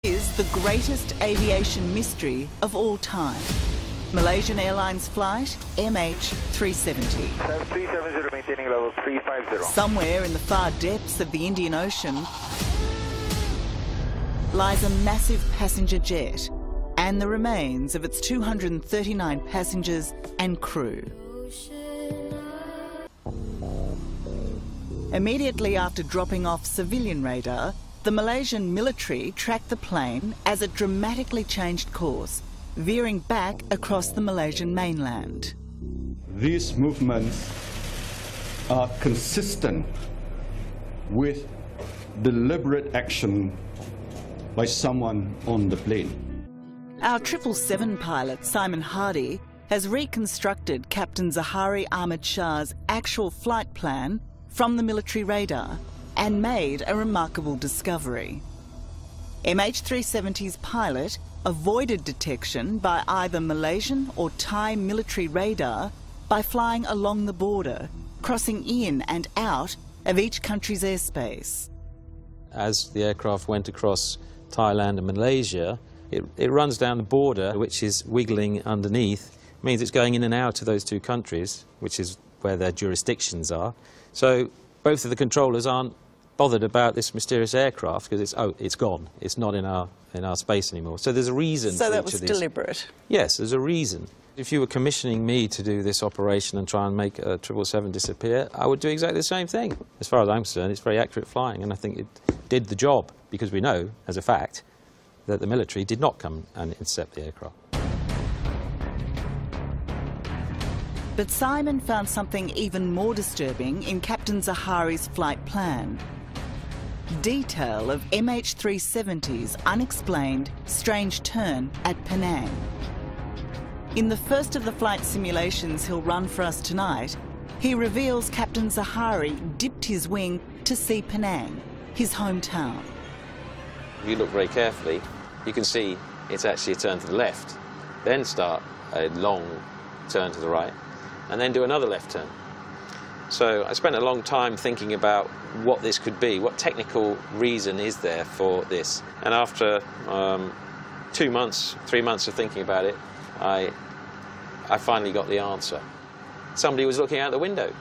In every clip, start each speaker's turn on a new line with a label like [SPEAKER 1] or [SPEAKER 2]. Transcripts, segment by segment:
[SPEAKER 1] Is the greatest aviation mystery of all time. Malaysian Airlines Flight MH370.
[SPEAKER 2] 370 maintaining level 350.
[SPEAKER 1] Somewhere in the far depths of the Indian Ocean lies a massive passenger jet and the remains of its 239 passengers and crew. Immediately after dropping off civilian radar, the Malaysian military tracked the plane as it dramatically changed course, veering back across the Malaysian mainland.
[SPEAKER 3] These movements are consistent with deliberate action by someone on the plane.
[SPEAKER 1] Our 777 pilot, Simon Hardy, has reconstructed Captain Zahari Ahmed Shah's actual flight plan from the military radar and made a remarkable discovery. MH370's pilot avoided detection by either Malaysian or Thai military radar by flying along the border, crossing in and out of each country's airspace.
[SPEAKER 4] As the aircraft went across Thailand and Malaysia, it runs down the border, which is wiggling underneath. It means it's going in and out of those two countries, which is where their jurisdictions are. So both of the controllers aren't bothered about this mysterious aircraft because it's gone. It's not in our space anymore. So there's a reason.
[SPEAKER 1] So
[SPEAKER 4] for
[SPEAKER 1] that
[SPEAKER 4] each
[SPEAKER 1] was
[SPEAKER 4] of these.
[SPEAKER 1] deliberate.
[SPEAKER 4] Yes, there's a reason. If you were commissioning me to do this operation and try and make a 777 disappear, I would do exactly the same thing. As far as I'm concerned, it's very accurate flying, and I think it did the job because we know, as a fact, that the military did not come and intercept the aircraft.
[SPEAKER 1] But Simon found something even more disturbing in Captain Zahari's flight plan. Detail of MH370's unexplained, strange turn at Penang. In the first of the flight simulations he'll run for us tonight, he reveals Captain Zahari dipped his wing to see Penang, his hometown.
[SPEAKER 4] If you look very carefully, you can see it's actually a turn to the left, then start a long turn to the right, and then do another left turn. So I spent a long time thinking about what this could be, what technical reason is there for this. And after 2 months, 3 months of thinking about it, I finally got the answer. Somebody was looking out the window.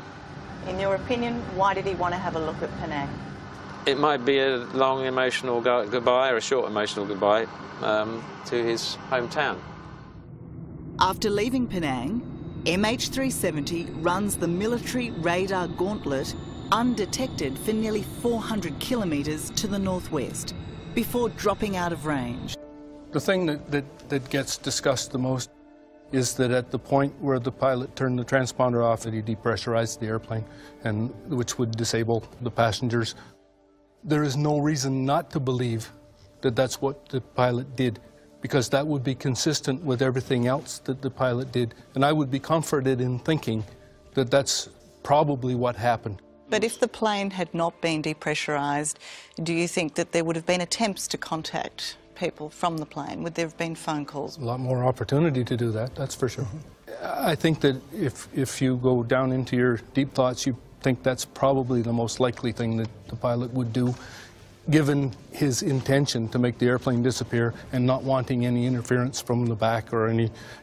[SPEAKER 1] In your opinion, why did he want to have a look at Penang?
[SPEAKER 4] It might be a long emotional goodbye or a short emotional goodbye to his hometown.
[SPEAKER 1] After leaving Penang, MH370 runs the military radar gauntlet undetected for nearly 400 kilometres to the northwest before dropping out of range.
[SPEAKER 5] The thing that gets discussed the most is that at the point where the pilot turned the transponder off, that he depressurized the airplane, and which would disable the passengers. There is no reason not to believe that that's what the pilot did, because that would be consistent with everything else that the pilot did. And I would be comforted in thinking that that's probably what happened.
[SPEAKER 1] But if the plane had not been depressurized, do you think that there would have been attempts to contact people from the plane? Would there have been phone calls?
[SPEAKER 5] A lot more opportunity to do that, that's for sure. I think that if you go down into your deep thoughts, you think that's probably the most likely thing that the pilot would do, given his intention to make the airplane disappear and not wanting any interference from the back or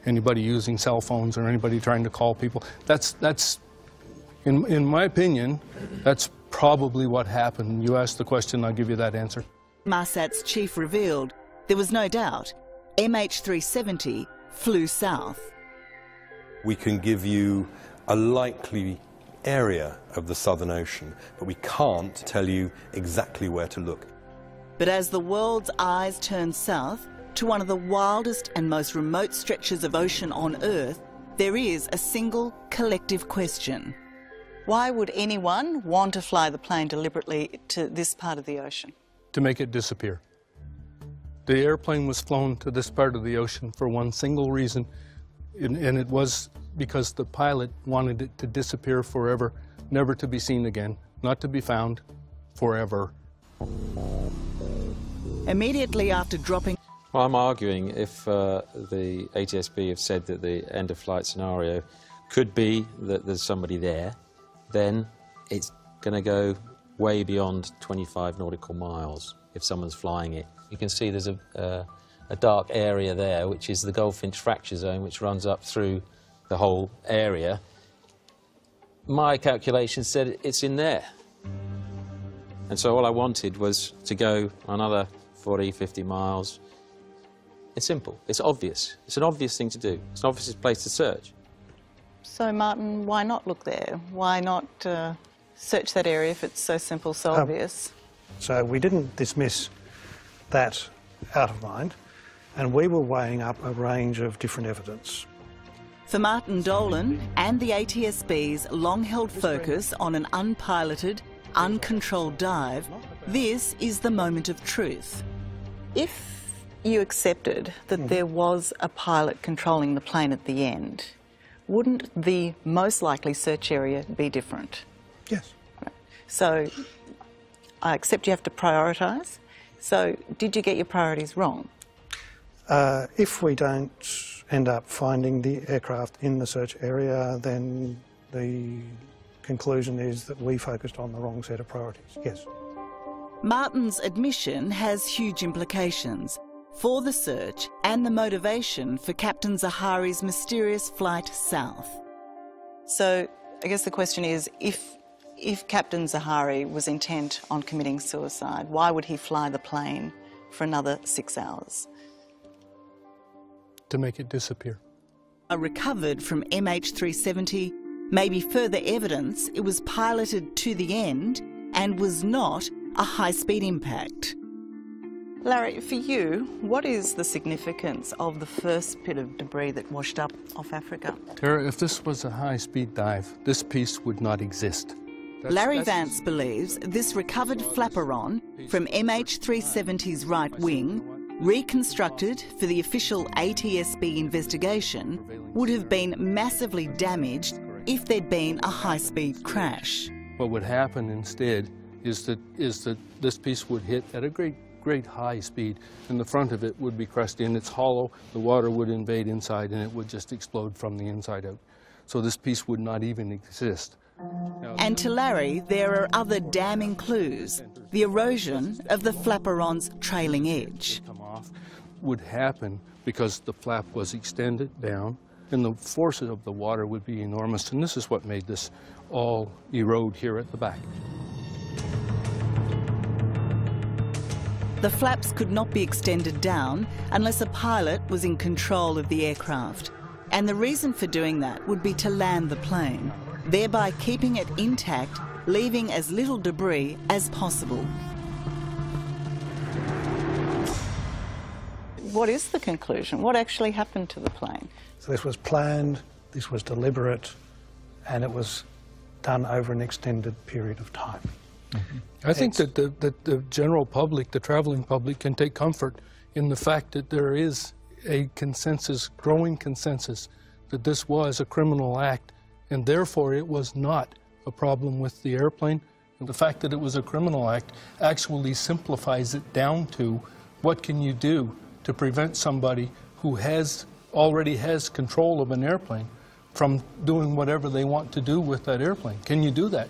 [SPEAKER 5] anybody using cell phones or anybody trying to call people. That's in my opinion, that's probably what happened. You asked the question, I'll give you that answer.
[SPEAKER 1] Marsat's chief revealed there was no doubt MH370 flew south.
[SPEAKER 6] We can give you a likely area of the Southern Ocean, but we can't tell you exactly where to look.
[SPEAKER 1] But as the world's eyes turn south to one of the wildest and most remote stretches of ocean on Earth, there is a single collective question. Why would anyone want to fly the plane deliberately to this part of the ocean?
[SPEAKER 5] To make it disappear. The airplane was flown to this part of the ocean for one single reason, and it was because the pilot wanted it to disappear forever, never to be seen again, not to be found forever.
[SPEAKER 1] Immediately after dropping...
[SPEAKER 4] Well, I'm arguing if the ATSB have said that the end-of-flight scenario could be that there's somebody there, then it's going to go way beyond 25 nautical miles if someone's flying it You can see there's a dark area there, which is the Goldfinch fracture zone, which runs up through the whole area. My calculation said it's in there. And so all I wanted was to go another 40, 50 miles. It's simple. It's obvious. It's an obvious thing to do. It's an obvious place to search.
[SPEAKER 1] So, Martin, why not look there? Why not search that area if it's so simple, so obvious?
[SPEAKER 7] So we didn't dismiss that out of mind, and we were weighing up a range of different evidence.
[SPEAKER 1] For Martin Dolan and the ATSB's long-held focus on an unpiloted, uncontrolled dive, this is the moment of truth. If you accepted that there was a pilot controlling the plane at the end, wouldn't the most likely search area be different?
[SPEAKER 7] Yes.
[SPEAKER 1] So I accept you have to prioritise. So did you get your priorities wrong?
[SPEAKER 7] If we don't end up finding the aircraft in the search area, then the conclusion is that we focused on the wrong set of priorities, yes.
[SPEAKER 1] Martin's admission has huge implications for the search and the motivation for Captain Zahari's mysterious flight south. So I guess the question is, if Captain Zahari was intent on committing suicide, why would he fly the plane for another 6 hours?
[SPEAKER 5] To make it disappear.
[SPEAKER 1] Recovered from MH370 may be further evidence it was piloted to the end and was not a high-speed impact. Larry, for you, what is the significance of the first bit of debris that washed up off Africa?
[SPEAKER 5] Tara, if this was a high-speed dive, this piece would not exist.
[SPEAKER 1] Larry Vance believes this recovered flaperon from MH370's right wing, reconstructed for the official ATSB investigation, would have been massively damaged if there'd been a high-speed crash.
[SPEAKER 5] What would happen instead is that this piece would hit at a great high speed, and the front of it would be crushed in. It's hollow, the water would invade inside, and it would just explode from the inside out. So this piece would not even exist.
[SPEAKER 1] And to Larry, there are other damning clues. The erosion of the flaperon's trailing edge.
[SPEAKER 5] Would happen because the flap was extended down, and the force of the water would be enormous, and this is what made this all erode here at the back.
[SPEAKER 1] The flaps could not be extended down unless a pilot was in control of the aircraft. And the reason for doing that would be to land the plane, thereby keeping it intact, leaving as little debris as possible. What is the conclusion? What actually happened to the plane?
[SPEAKER 7] So this was planned, this was deliberate, and it was done over an extended period of time.
[SPEAKER 5] I think that the general public, the traveling public, can take comfort in the fact that there is a consensus, growing consensus, that this was a criminal act, and therefore it was not a problem with the airplane. And the fact that it was a criminal act actually simplifies it down to what can you do to prevent somebody who already has control of an airplane from doing whatever they want to do with that airplane. Can you do that?